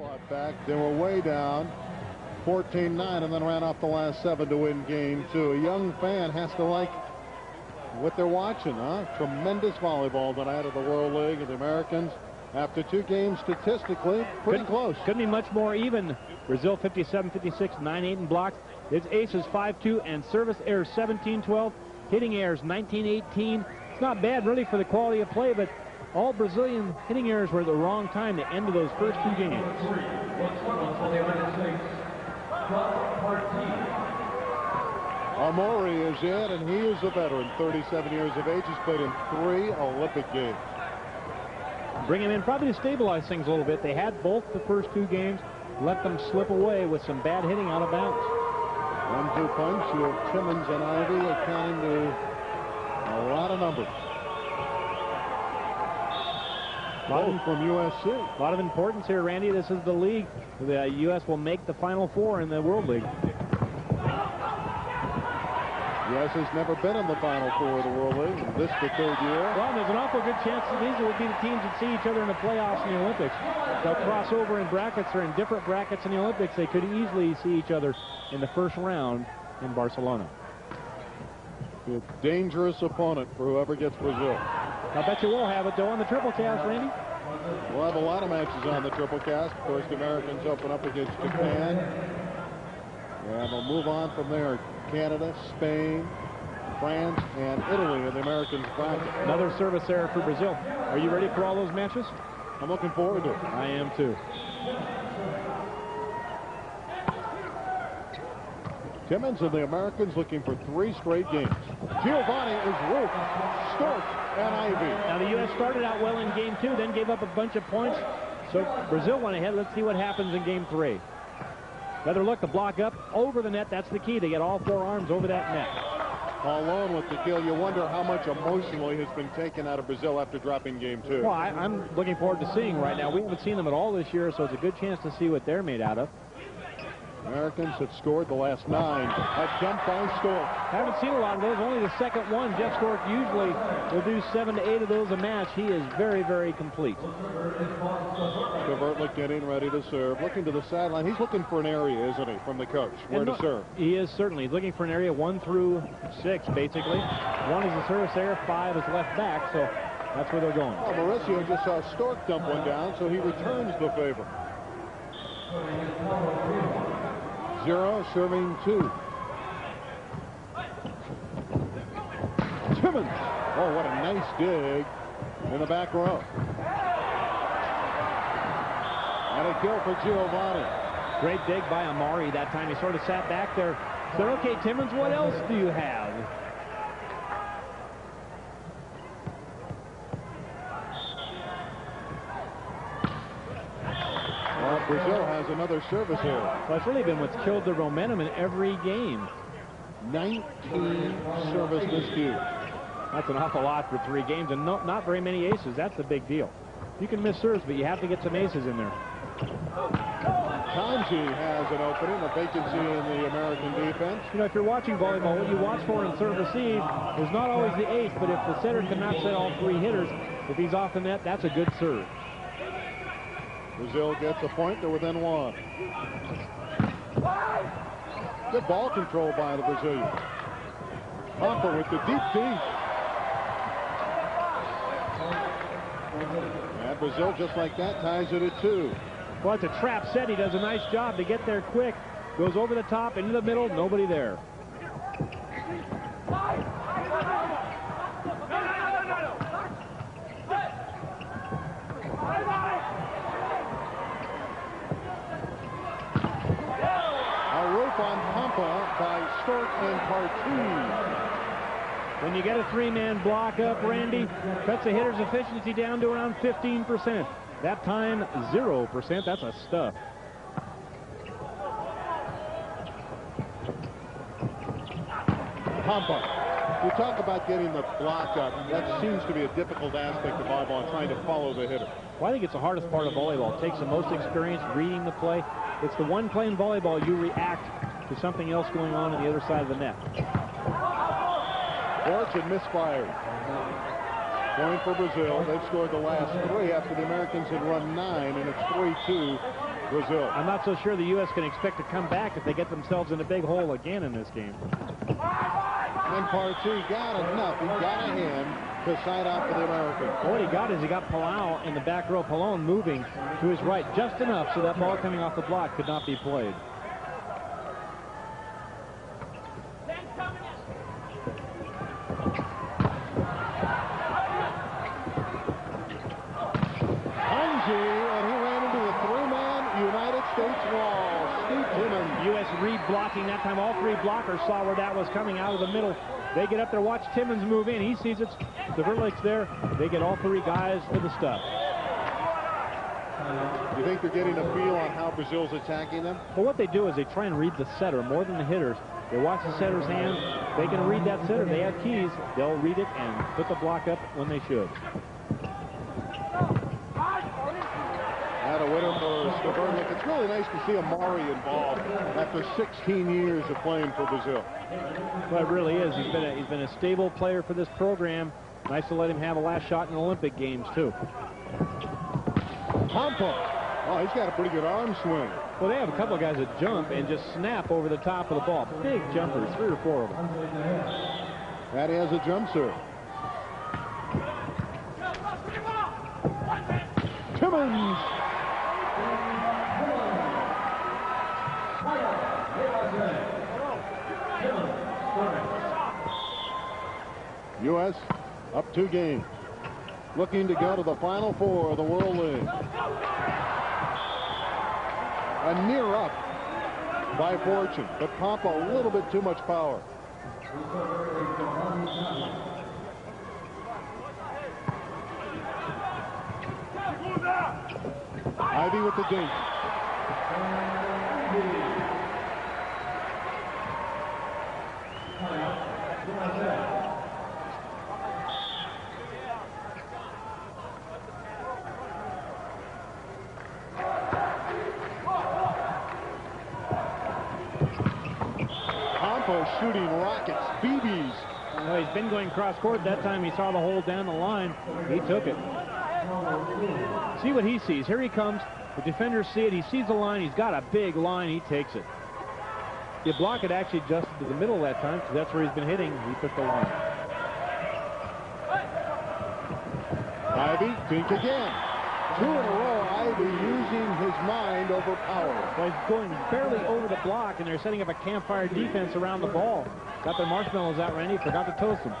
Fought back. They were way down 14-9 and then ran off the last 7 to win game 2. A young fan has to like what they're watching, huh? Tremendous volleyball tonight at the World League, and the Americans, after 2 games, statistically pretty close. Couldn't be much more even. Brazil 57-56, 9-8 in blocks. Its aces 5-2 and service errors 17-12. Hitting errors 19-18. It's not bad really for the quality of play, but all Brazilian hitting errors were at the wrong time to end of those first 2 games. Amori is in, and he is a veteran, 37 years of age. He's played in 3 Olympic games. Bring him in probably to stabilize things a little bit. They had both the first 2 games, let them slip away with some bad hitting out of bounds. 1-2 punch of Timmons and Ivy, accounting to a lot of numbers. Both from USC. A lot of importance here, Randy. This is the league. The U.S. will make the Final Four in the World League. U.S. has never been in the Final Four of the World League. This the 3rd year. Well, there's an awful good chance that these will be the teams that see each other in the playoffs in the Olympics. They'll cross over in brackets or in different brackets in the Olympics. They could easily see each other in the first round in Barcelona. A dangerous opponent for whoever gets Brazil. I bet you we'll have it, though, on the triple cast, Randy. We'll have a lot of matches on the triple cast. Of course, the Americans open up against Japan. And they'll move on from there. Canada, Spain, France, and Italy in the Americans bracket. Another service error for Brazil. Are you ready for all those matches? I'm looking forward to it. I am, too. Timmons and the Americans looking for 3 straight games. Giovanni is Ruth, Stork, and Ivy. Now, the U.S. started out well in game 2, then gave up a bunch of points. So Brazil went ahead. Let's see what happens in game 3. Better look, the block up over the net. That's the key. They get all 4 arms over that net. Alone with the kill. You wonder how much emotionally has been taken out of Brazil after dropping game 2. Well, I'm looking forward to seeing right now. We haven't seen them at all this year, so it's a good chance to see what they're made out of. Americans have scored the last 9. A jump by Stork. Haven't seen a lot of those. Only the second one. Jeff Stork usually will do 7 to 8 of those a match. He is very, very complete. Vertlick getting ready to serve. Looking to the sideline. He's looking for an area, isn't he, from the coach? Where to serve. He is certainly. He's looking for an area 1 through 6, basically. 1 is the service area. 5 is left back. So that's where they're going. Well, Mauricio just saw Stork dump one down, so he returns the favor. 0 serving 2. Timmons. Oh, what a nice dig in the back row. And a kill for Giovanni. Great dig by Amari that time. He sort of sat back there. Said, okay, Timmons, what else do you have? Well, Brazil has another service here. Well, it's really been what's killed the momentum in every game. 19 service miscues. That's an awful lot for 3 games, and not very many aces. That's the big deal. You can miss serves, but you have to get some aces in there. Kanji has an opening, a vacancy in the American defense. You know, if you're watching volleyball, what you watch for in serve receive is not always the ace, but if the setter cannot set all 3 hitters, if he's off the net, that's a good serve. Brazil gets a point. They're within 1. Good ball control by the Brazilians. Hopper with the deep D. And Brazil, just like that, ties it at 2. Well, it's a trap set. He does a nice job to get there quick. Goes over the top, into the middle, nobody there. A roof on Pampa by Stork and Cartoon. When you get a 3-man block up, Randy, cuts the hitter's efficiency down to around 15%. That time, 0%. That's a stuff. Pampa. You talk about getting the block up. That seems to be a difficult aspect of volleyball, trying to follow the hitter. Well, I think it's the hardest part of volleyball. It takes the most experience reading the play. It's the one play in volleyball you react to something else going on the other side of the net. Fortune misfired. Point for Brazil. They've scored the last 3 after the Americans had run 9, and it's 3-2 Brazil. I'm not so sure the U.S. can expect to come back if they get themselves in a big hole again in this game. And Partee got enough. He got a hand to side out for the Americans. What he got is he got Palau in the back row. Palone moving to his right just enough so that ball coming off the block could not be played. U.S. re-blocking that time. All three blockers saw where that was coming out of the middle. They get up there, watch Timmons move in. He sees it's the Verlick's there. They get all three guys to the stuff. You think they're getting a feel on how Brazil's attacking them? Well, what they do is they try and read the setter more than the hitters. They watch the setter's hands. They can read that setter. They have keys. They'll read it and put the block up when they should. A winner for Verlick. It's really nice to see Amari involved after 16 years of playing for Brazil. Well, it really is. He's been a stable player for this program. Nice to let him have a last shot in Olympic Games, too. Pompa. Oh, he's got a pretty good arm swing. Well, they have a couple of guys that jump and just snap over the top of the ball. Big jumpers, 3 or 4 of them. Patty has a jump serve. Timmons. U.S. up 2 games. Looking to go to the Final Four of the World League. A near up by Fortune, but Pompa a little bit too much power. Ivy with the dink. Shooting rockets, BBs. Well, he's been going cross court. That time he saw the hole down the line. He took it. See what he sees. Here he comes. The defenders see it. He sees the line. He's got a big line. He takes it. The block had actually adjusted to the middle that time because that's where he's been hitting. He took the line. Ivy, dink again. 2 in a row. Ivy using his mind over power. Well, he's going barely over the block, and they're setting up a campfire defense around the ball. Got their marshmallows out, Randy. Forgot to toast them.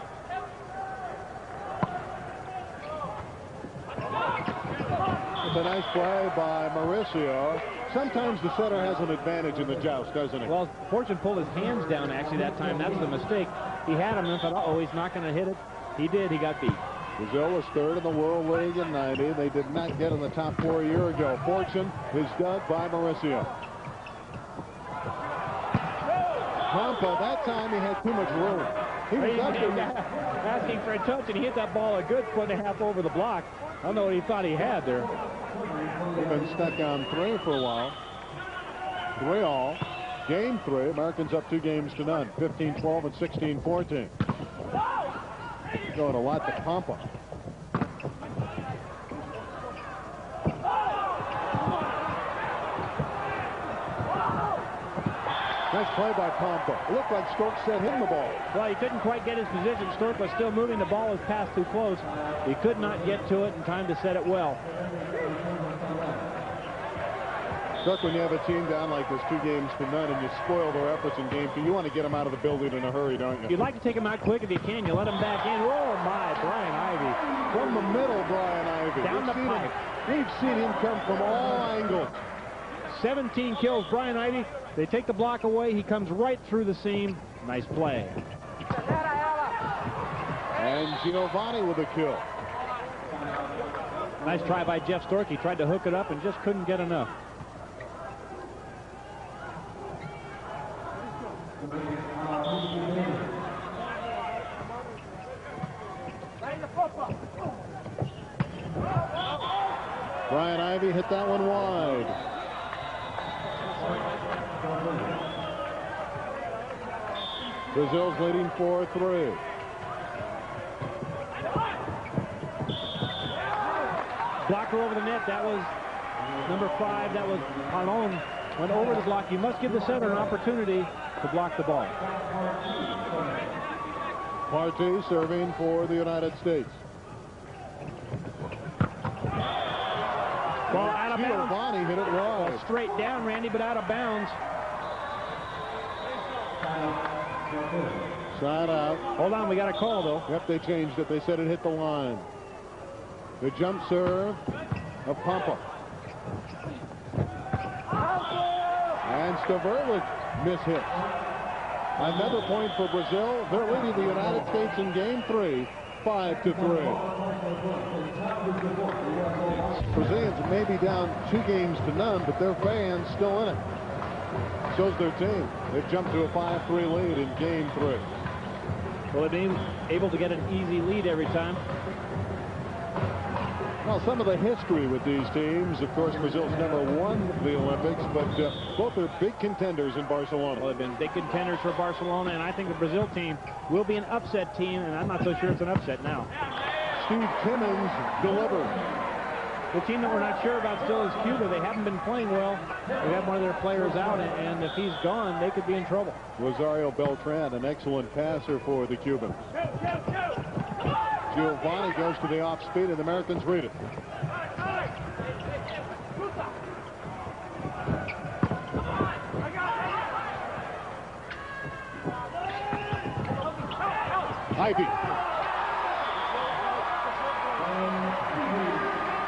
It's a nice play by Mauricio. Sometimes the setter has an advantage in the joust, doesn't he? Well, Fortune pulled his hands down, actually, that time. That's the mistake. He had him and thought, uh-oh, he's not going to hit it. He did. He got beat. Brazil was 3rd in the World League in 90. They did not get in the top 4 a year ago. Fortune is dug by Mauricio. Pompa, that time he had too much room. He was asking for a touch, and he hit that ball a good 1.5 over the block. I don't know what he thought he had there. He's been stuck on 3 for a while. 3 all. Game 3. Americans up 2 games to none. 15-12 and 16-14. Going a lot to Pompa. Nice play by Pompa. It looked like Stork sent him the ball. Well, he couldn't quite get his position. Stork was still moving. The ball was passed too close. He could not get to it in time to set it well. Stork, when you have a team down like this 2 games to none and you spoil their efforts in game 2, you want to get them out of the building in a hurry, don't you? You'd like to take them out quick if you can. You let them back in. Oh, my, Brian Ivy. From the middle, Brian Ivy. Down the pipe. We've seen him come from all angles. 17 kills, Brian Ivy. They take the block away. He comes right through the seam. Nice play. And Giovanni with a kill. Nice try by Jeff Stork. He tried to hook it up and just couldn't get enough. Brian Ivy hit that one wide. Brazil's leading 4-3. Blocker over the net. That was number 5, that was Arlon, went over the block. You must give the setter an opportunity to block the ball. Partey serving for the United States. Ball out of bounds. Giovanni hit it wide. Straight down, Randy, but out of bounds. Side out. Hold on, we got a call, though. Yep, they changed it. They said it hit the line. The jump serve of Pampa. And Stavrlic mishit. Another point for Brazil. They're leading the United States in game 3, 5-3. Brazilians may be down 2 games to none, but their fans still in it. So's their team. They've jumped to a 5-3 lead in game 3. Well, they've been able to get an easy lead every time. Well, some of the history with these teams, of course, Brazil's never won the Olympics, but both are big contenders in Barcelona. Well, they've been big contenders for Barcelona, and I think the Brazil team will be an upset team, and I'm not so sure it's an upset now. Steve Timmons delivered. The team that we're not sure about still is Cuba. They haven't been playing well. They have one of their players out, and if he's gone, they could be in trouble. Rosario Beltran, an excellent passer for the Cubans. Giovanni goes to the off speed, and the Americans read it. Ivy.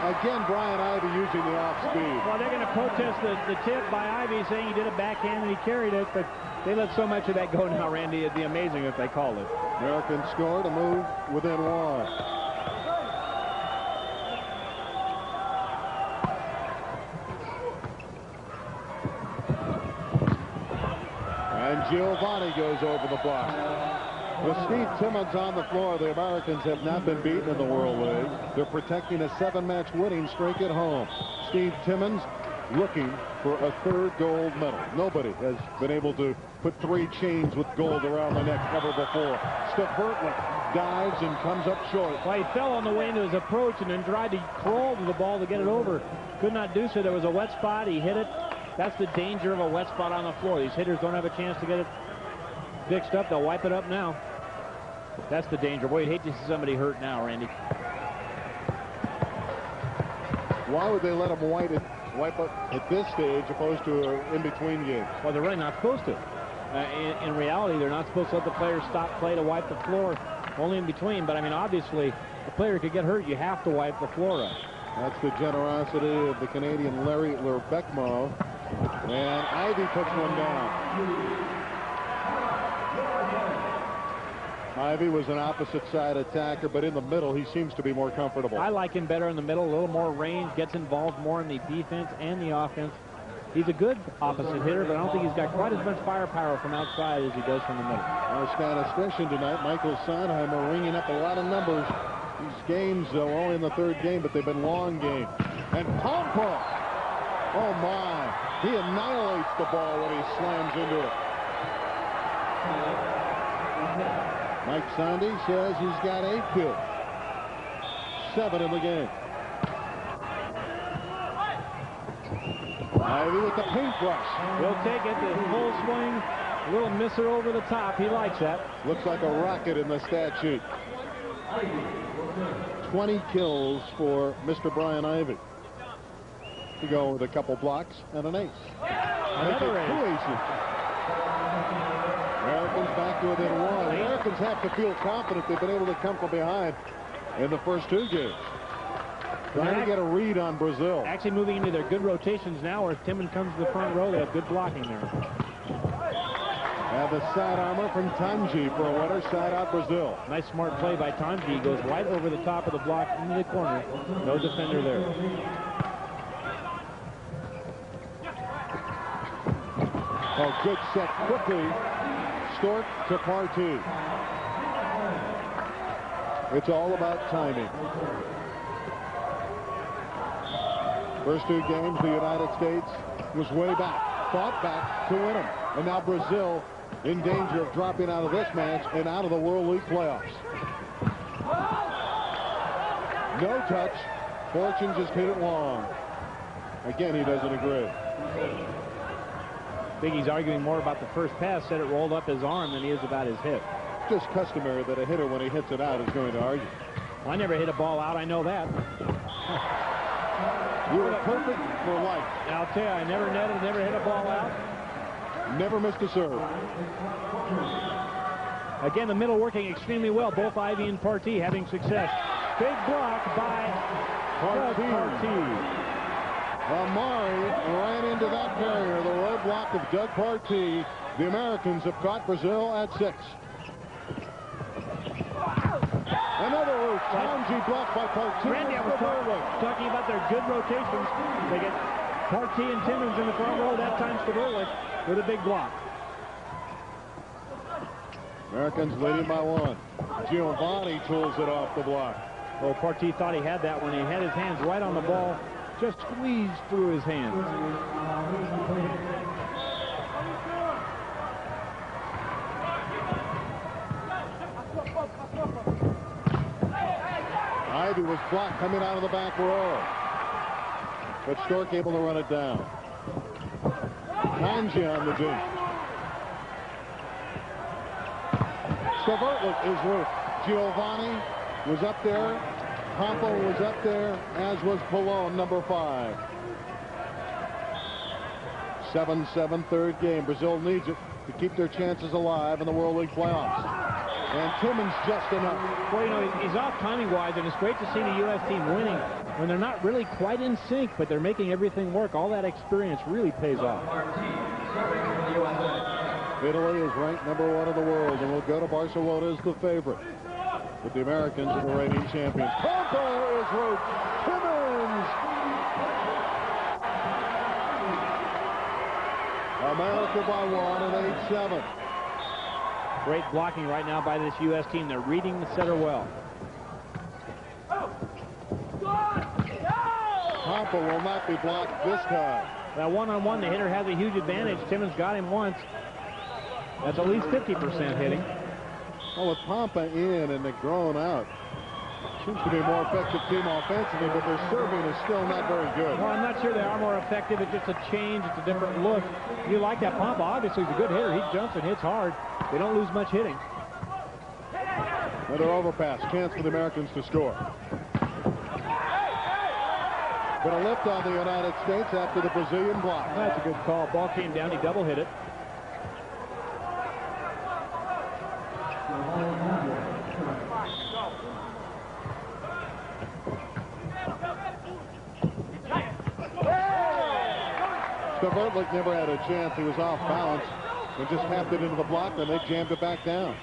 Again, Brian Ivy using the off speed. Well, they're going to protest the tip by Ivy, saying he did a backhand and he carried it, but they let so much of that go now, Randy. It'd be amazing if they called it. Americans scored, a move within 1. And Giovanni goes over the block. With Steve Timmons on the floor, the Americans have not been beaten in the World League. They're protecting a 7-match winning streak at home. Steve Timmons looking for a 3rd gold medal. Nobody has been able to put 3 chains with gold around the neck ever before. Stavrlic dives and comes up short. Well, he fell on the way into his approach and then tried to crawl to the ball to get it over. Could not do so. There was a wet spot. He hit it. That's the danger of a wet spot on the floor. These hitters don't have a chance to get it fixed up. They'll wipe it up now. That's the danger. Boy, you'd hate to see somebody hurt now, Randy. Why would they let them wipe up at this stage opposed to an in-between game? Well, they're really not supposed to. In reality, they're not supposed to let the players stop play to wipe the floor, only in between. But, I mean, obviously, the player could get hurt. You have to wipe the floor up. That's the generosity of the Canadian Larry Lerbecmo. And Ivy puts one down. Ivy was an opposite side attacker, but in the middle, he seems to be more comfortable. I like him better in the middle, a little more range, gets involved more in the defense and the offense. He's a good opposite hitter, but I don't think he's got quite as much firepower from outside as he does from the middle. Our statistician tonight, Michael Sondheimer, ringing up a lot of numbers. These games are only in the 3rd game, but they've been long games. And Pampa, oh my, he annihilates the ball when he slams into it. Mike Sandy says he's got 8 kills, 7 in the game. Ivy with the paintbrush. He'll take it, the full swing, a little misser over the top. He likes that. Looks like a rocket in the stat sheet. 20 kills for Mr. Brian Ivy. To go with a couple blocks and an ace. Another ace. 2 aces. Americans back to within 1. The Americans have to feel confident they've been able to come from behind in the first 2 games. Trying to get a read on Brazil. Actually moving into their good rotations now, where Timmons comes to the front row. They have good blocking there. And the side armor from Tanji for a winner. Side out Brazil. Nice smart play by Tanji. He goes right over the top of the block into the corner. No defender there. Oh, good set quickly. Stork to Partey. It's all about timing. First 2 games, the United States was way back, fought back to win them. And now Brazil in danger of dropping out of this match and out of the World League playoffs. No touch. Fortune just hit it long. Again, he doesn't agree. I think he's arguing more about the first pass, said it rolled up his arm, than he is about his hip. Just customary that a hitter, when he hits it out, is going to argue. Well, I never hit a ball out, I know that. You were perfect for life. I'll tell you, I never netted, never hit a ball out. Never missed a serve. Again, the middle working extremely well. Both Ivy and Partee having success. Big block by Partee. Amari ran into that barrier. The roadblock of Doug Partee. The Americans have caught Brazil at 6. Another roof. Tangi blocked by Partee. Randy, I was talking about their good rotations. They get Partee and Timmons in the front row. That time Stavrolic with a big block. Americans leading by 1. Giovanni tools it off the block. Oh, Partee thought he had that when he had his hands right on the ball. Just squeezed through his hands. Ivy was blocked coming out of the back row. But Stork able to run it down. Tangi on the dink. Stavrolic is roof. Giovanni was up there. Campo was up there, as was Pallone, number 5. 7-7 third game. Brazil needs it to keep their chances alive in the World League playoffs. And Timmons just enough. Well, you know, he's off timing-wise, and it's great to see the U.S. team winning when they're not really quite in sync, but they're making everything work. All that experience really pays off. Italy is ranked number 1 in the world, and will go to Barcelona as the favorite. But the Americans are the reigning champions. Campo is root. Timmons. America by 1 and 8-7. Great blocking right now by this U.S. team. They're reading the setter well. Campo will not be blocked this time. Now, one-on-one, the hitter has a huge advantage. Timmons got him once. That's at least 50% hitting. Well, with Pampa in and Negron out, seems to be a more effective team offensively, but their serving is still not very good. Well, I'm not sure they are more effective. It's just a change. It's a different look. You like that. Pampa obviously is a good hitter. He jumps and hits hard. They don't lose much hitting. Another overpass. Chance for the Americans to score. But a lift on the United States after the Brazilian block. That's a good call. Ball came down. He double hit it. Stavrolic never had a chance. He was off balance and just tapped it into the block, and they jammed it back down.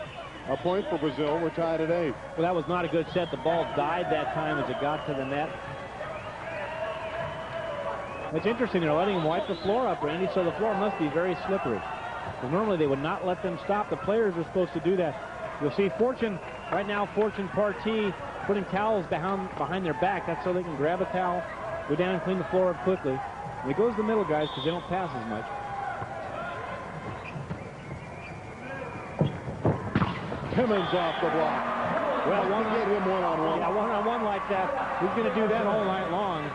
A point for Brazil. We're tied at 8. Well, that was not a good set. The ball died that time as it got to the net. It's interesting. They're letting him wipe the floor up, Randy, so the floor must be very slippery. Because normally they would not let them stop. The players are supposed to do that. You'll see Fortune, right now, Fortune Partee putting towels behind their back. That's so they can grab a towel, go down and clean the floor up quickly. And it goes to the middle guys because they don't pass as much. Timmons off the block. Well, one get him one-on-one. Yeah, one-on-one like that. He's going to do that all night long.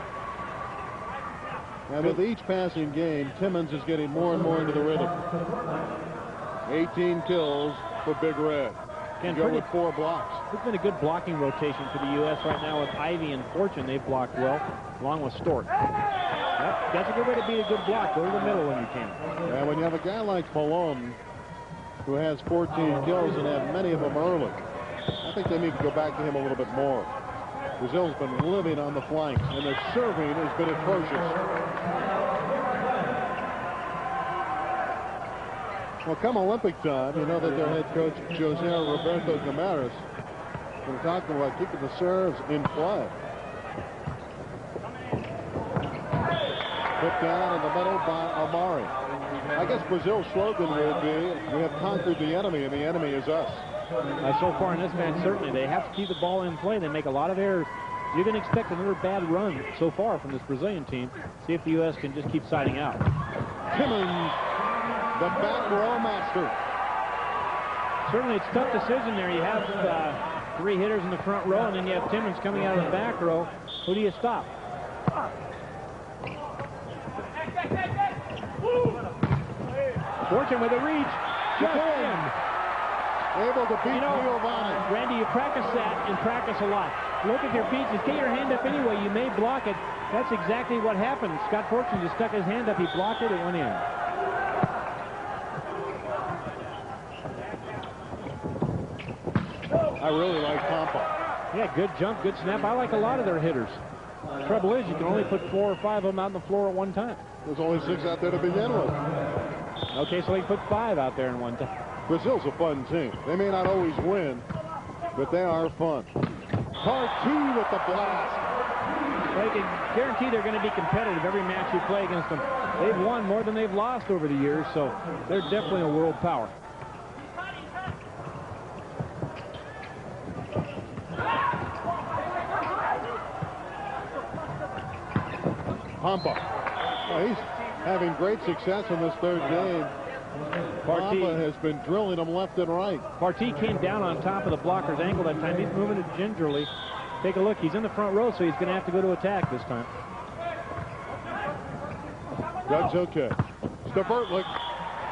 And with each passing game, Timmons is getting more and more into the rhythm. 18 kills for Big Red. Again, go with 4 blocks. It's been a good blocking rotation for the U.S. right now with Ivy and Fortune. They've blocked well, along with Stork. That's a good way to be a good block. Go to the middle when you can. And when you have a guy like Pallone, who has 14 kills and had many of them early, I think they need to go back to him a little bit more. Brazil's been living on the flanks, and their serving has been atrocious. Well, come Olympic time, you know that their head coach, Jose Roberto Gamares, been talking about keeping the serves in play. Put down in the middle by Amari. I guess Brazil's slogan would be, we have conquered the enemy, and the enemy is us. So far in this match, certainly. They have to keep the ball in play. They make a lot of errors. You're going to expect another bad run so far from this Brazilian team. See if the U.S. can just keep siding out. Timmons, the back row master. Certainly, it's a tough decision there. You have 3 hitters in the front row, and then you have Timmons coming out of the back row. Who do you stop? Fortune with a reach. Just in. Able to beat Giovanni. Randy, you practice that and practice a lot. Look at your feet. Just get your hand up anyway. You may block it. That's exactly what happened. Scott Fortune just stuck his hand up. He blocked it. It went in. I really like Pompa. Yeah, good jump, good snap. I like a lot of their hitters. The trouble is you can only put 4 or 5 of them out on the floor at one time. There's only 6 out there to begin with. Okay, so they put 5 out there in one time. Brazil's a fun team. They may not always win, but they are fun. Partee with the blast. Well, I can guarantee they're going to be competitive every match you play against them. They've won more than they've lost over the years, so they're definitely a world power. Pompa. Oh, he's having great success in this third game. Pompa has been drilling him left and right. Partee came down on top of the blocker's ankle that time. He's moving it gingerly. Take a look. He's in the front row, so he's going to have to go to attack this time. That's okay. Stavertlich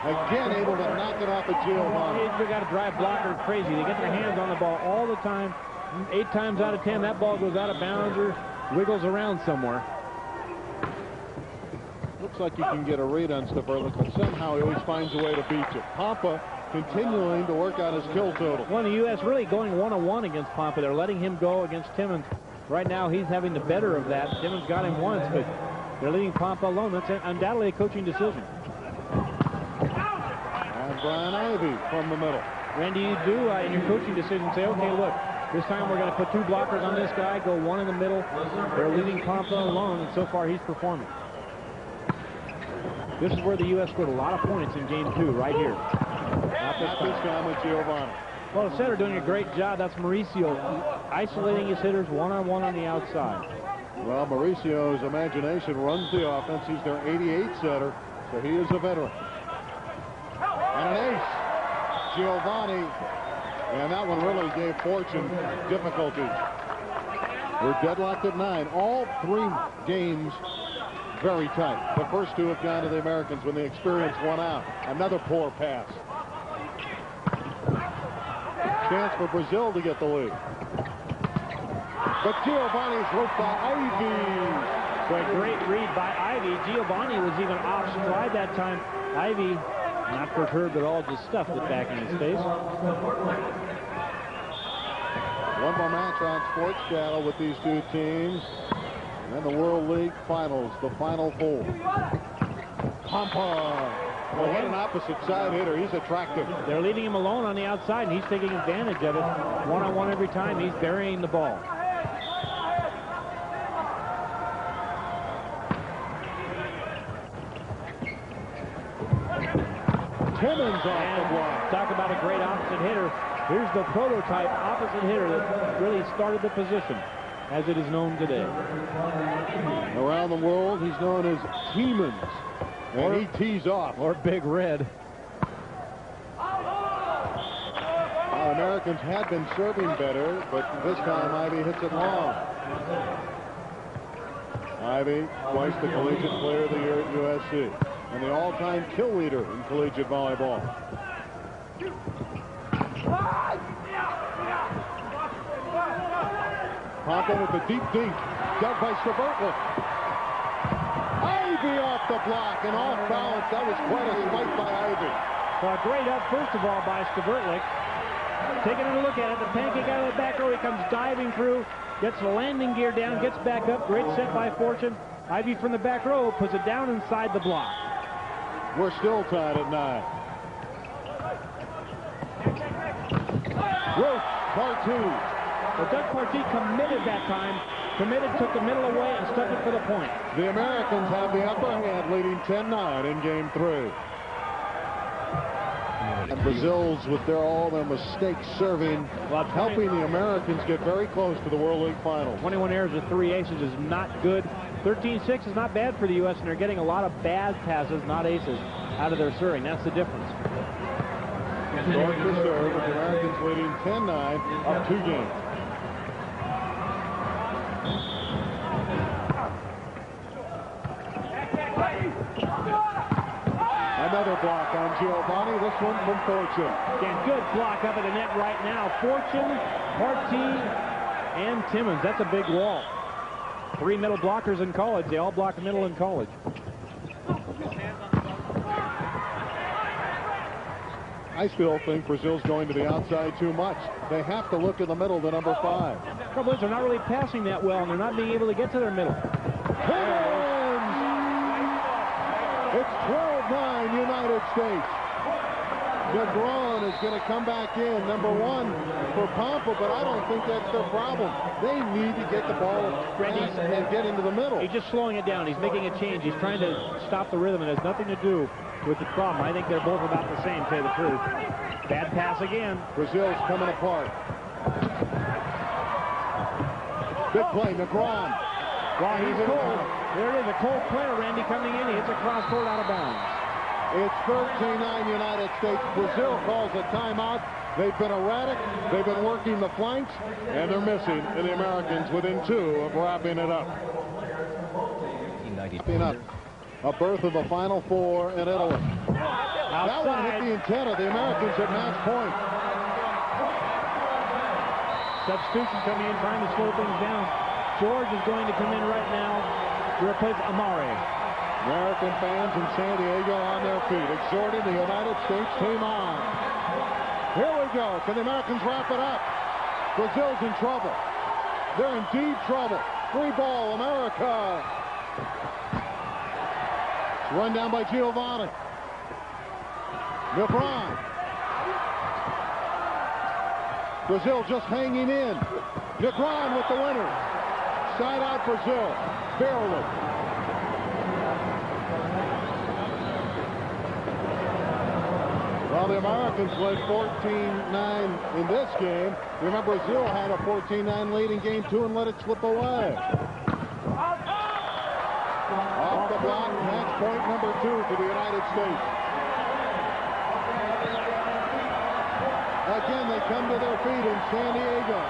again able to knock it off of Giovanni. They've got to drive blocker crazy. They get their hands on the ball all the time. 8 times out of 10, that ball goes out of bounds or wiggles around somewhere. Looks like you can get a read on Stavertlich, but somehow he always finds a way to beat you. Pompa continuing to work on his kill total. Well, the U.S. really going one-on-one against Pompa. They're letting him go against Timmons. Right now, he's having the better of that. Timmons got him once, but they're leaving Pompa alone. That's undoubtedly a coaching decision. And Brian Ivy from the middle. Randy, you do in your coaching decision say, okay, look, this time we're going to put 2 blockers on this guy, go 1 in the middle. They're leaving Pompa alone, and so far he's performing. This is where the U.S. scored a lot of points in game 2, right here. Not this time with Giovanni. Well, the setter doing a great job. That's Mauricio isolating his hitters one-on-one on the outside. Well, Mauricio's imagination runs the offense. He's their 88 setter, so he is a veteran. And an ace. Giovanni. And that one really gave Fortune difficulty. We're deadlocked at 9. All 3 games very tight. The first 2 have gone to the Americans when the experience won out. Another poor pass. Chance for Brazil to get the lead. But Giovanni's roped by Ivy. So a great read by Ivy. Giovanni was even off stride that time. Ivy, not perturbed at all, just stuffed it back in his face. One more match on Sports Channel with these 2 teams. And then the World League Finals, the Final 4. Pompa. Well, what an opposite side hitter. He's attractive. They're leaving him alone on the outside, and he's taking advantage of it. One-on-one every time. He's burying the ball. Timmons off the block. Talk about a great opposite hitter. Here's the prototype opposite hitter that really started the position, as it is known today. Around the world, he's known as Timmons. And he tees off. Or Big Red. Americans had been serving better, but this time Ivy hits it long. Ivy, twice the collegiate player of the year at USC, and the all-time kill leader in collegiate volleyball. Pompa with the deep dink, dug by Stavertlich. Ivy off the block and off balance. That was quite a spike by Ivy. Well, great up, first of all, by Stavertlich. Taking a look at it, the pancake out of the back row. He comes diving through, gets the landing gear down, gets back up. Great set by Fortune. Ivy from the back row puts it down inside the block. We're still tied at 9. Roach, Partee. Well, Doug Partee committed that time. Committed, took the middle away, and stuck it for the point. The Americans have the upper hand, leading 10-9 in game 3. And Brazil's, with all their mistakes serving, helping the Americans get very close to the World League Finals. 21 errors with 3 aces is not good. 13-6 is not bad for the U.S., and they're getting a lot of bad passes, not aces, out of their serving. That's the difference. Going to serve, with the Americans leading 10-9, up 2 games. And another block on Giovanni, this one from Fortune. Again, good block up at the net right now. Fortune, Harty, and Timmons. That's a big wall. 3 middle blockers in college. They all block middle in college. I still think Brazil's going to the outside too much. They have to look in the middle to number 5. The trouble is they're not really passing that well, and they're not being able to get to their middle. It's 12-9 United States. Negron is going to come back in, number 1 for Pampa, but I don't think that's their problem. They need to get the ball fast and get into the middle. He's just slowing it down. He's making a change. He's trying to stop the rhythm. It has nothing to do with the problem. I think they're both about the same, to tell you the truth. Bad pass again. Brazil's coming apart. Good play, Negron. Well, he's cold. There it is, a cold player, Randy, coming in. He hits a cross court out of bounds. It's 13-9 United States. Brazil calls a timeout. They've been erratic. They've been working the flanks, and they're missing. And the Americans within 2 of wrapping it up. Wrapping up a berth of the Final Four in Italy. Outside. That one hit the antenna. The Americans at match point. Substitution coming in, trying to slow things down. George is going to come in right now to replace Amare. American fans in San Diego on their feet, exhorting the United States team on. Here we go. Can the Americans wrap it up? Brazil's in trouble. They're in deep trouble. 3 ball, America. It's run down by Giovanni. LeBron. Brazil just hanging in. Negron with the winner. Side out Brazil. Barely. Well, the Americans led 14-9 in this game. Remember, Brazil had a 14-9 lead in game 2 and let it slip away. Off the block, match point number 2 for the United States. Again, they come to their feet in San Diego.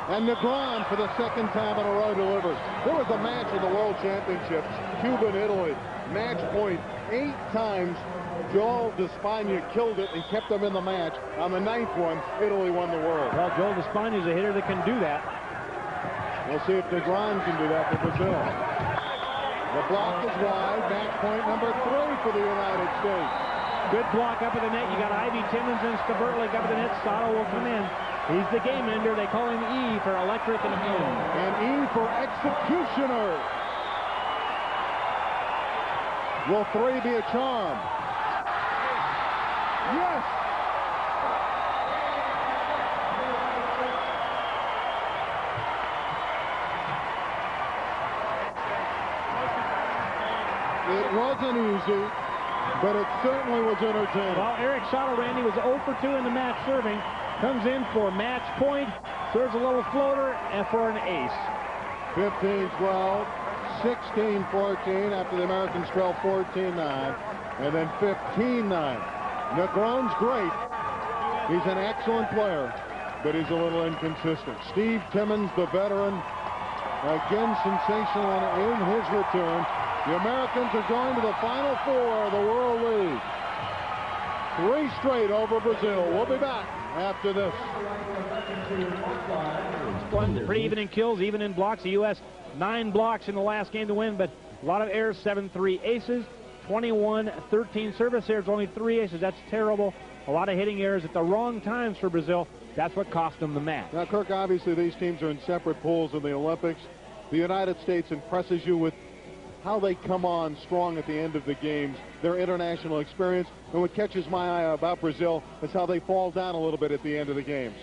And Negron, for the 2nd time in a row, delivers. There was a match in the World Championships, Cuba and Italy. Match point 8 times. Joel Despagna killed it and kept them in the match. On the 9th one, Italy won the world. Well, Joel Despagna is a hitter that can do that. We'll see if Negron can do that for Brazil. The block is wide. Match point number 3 for the United States. Good block up at the net. You got Ivy, Timmons, and Stabertlik up at the net. Sato will come in. He's the game ender. They call him E for electric and home. And E for executioner. Will 3 be a charm? Yes! It wasn't easy, but it certainly was entertaining. Well, Eric Sato, Randy, was 0 for 2 in the match serving. Comes in for match point, serves a little floater, and for an ace. 15-12, 16-14 after the Americans trail 14-9, and then 15-9. Negron's great. He's an excellent player, but he's a little inconsistent. Steve Timmons, the veteran, again sensational in his return. The Americans are going to the Final Four of the World League. 3 straight over Brazil. We'll be back after this. Pretty even in kills, even in blocks. The U.S. 9 blocks in the last game to win, but a lot of errors, 7-3 aces, 21-13 service errors, only 3 aces. That's terrible. A lot of hitting errors at the wrong times for Brazil. That's what cost them the match. Now, Kirk, obviously these teams are in separate pools in the Olympics. The United States impresses you with how they come on strong at the end of the games, their international experience. And what catches my eye about Brazil is how they fall down a little bit at the end of the games.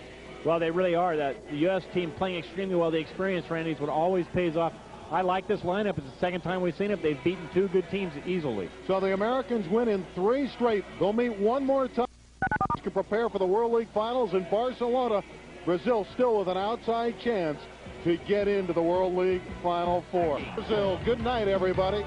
Well, they really are. The U.S. team playing extremely well. The experience, Randy, is what always pays off. I like this lineup. It's the 2nd time we've seen it. They've beaten 2 good teams easily. So the Americans win in 3 straight. They'll meet one more time to prepare for the World League Finals in Barcelona. Brazil still with an outside chance to get into the World League Final Four. Brazil, good night, everybody.